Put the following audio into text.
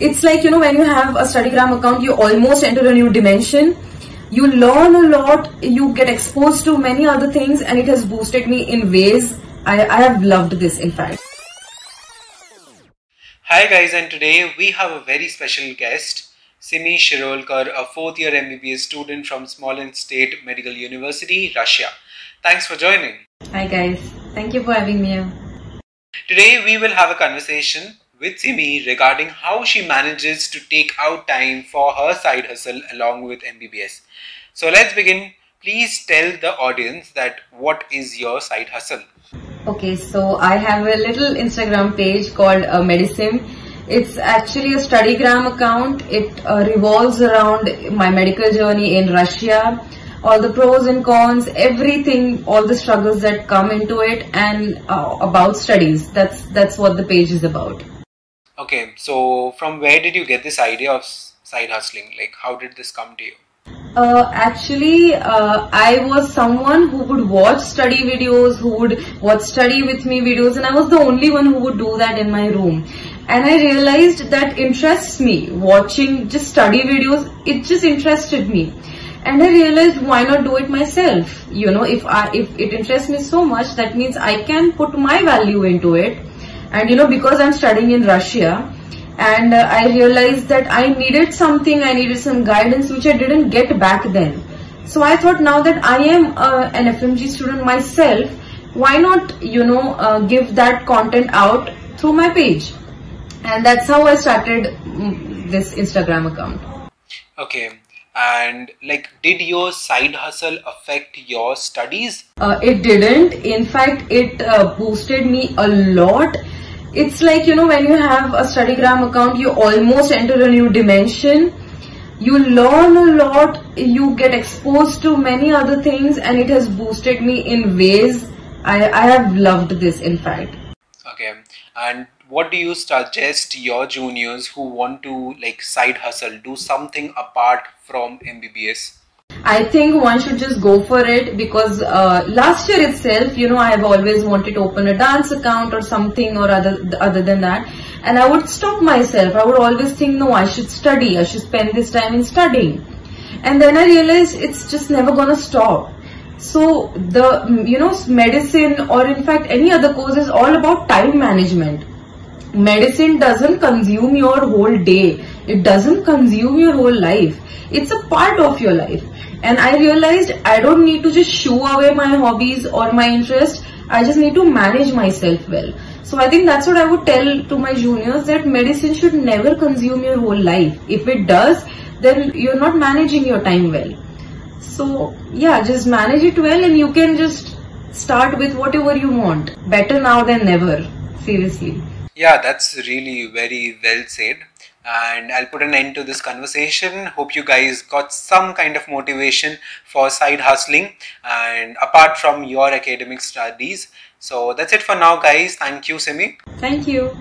It's like, when you have a studygram account, you almost enter a new dimension. You learn a lot, you get exposed to many other things, and it has boosted me in ways I have loved this, in fact. Hi guys, and today we have a very special guest, Simi Shirolkar, a 4th year MBBS student from Smolensk State Medical University, Russia. Thanks for joining. Hi guys, thank you for having me here. Today we will have a conversation with Simi regarding how she manages to take out time for her side hustle along with MBBS. So let's begin. Please tell the audience that what is your side hustle? Okay, so I have a little Instagram page called Medicos. It's actually a studygram account. It revolves around my medical journey in Russia, all the pros and cons, everything, all the struggles that come into it, and about studies. That's what the page is about. Okay, so from where did you get this idea of side hustling? Like, how did this come to you? Actually, I was someone who would watch study videos, who would watch study with me videos, and I was the only one who would do that in my room. And I realized that interests me. Watching just study videos, it just interested me. And I realized, why not do it myself? If it interests me so much, that means I can put my value into it. And because I'm studying in Russia, and I realized that I needed something, I needed some guidance which I didn't get back then. So I thought, now that I am an FMG student myself, why not give that content out through my page? And that's how I started this Instagram account. Okay, and did your side hustle affect your studies? It didn't. In fact, it boosted me a lot. It's like, when you have a studygram account, you almost enter a new dimension. You learn a lot, you get exposed to many other things, and it has boosted me in ways I have loved this, in fact. Okay, and what do you suggest your juniors who want to side hustle, do something apart from MBBS? I think one should just go for it, because last year itself, I have always wanted to open a dance account or something or other than that. And I would stop myself. I would always think, no, I should study. I should spend this time in studying. And then I realized it's just never going to stop. So the, medicine, or in fact any other course, is all about time management. Medicine doesn't consume your whole day. It doesn't consume your whole life. It's a part of your life. And I realized I don't need to just shoo away my hobbies or my interest. I just need to manage myself well. So I think that's what I would tell to my juniors, that medicine should never consume your whole life. If it does, then you're not managing your time well. So yeah, just manage it well, and you can just start with whatever you want. Better now than never. Seriously. Yeah, that's really very well said. And I'll put an end to this conversation. Hope you guys got some kind of motivation for side hustling and apart from your academic studies. So that's it for now, guys. Thank you, Simi. Thank you.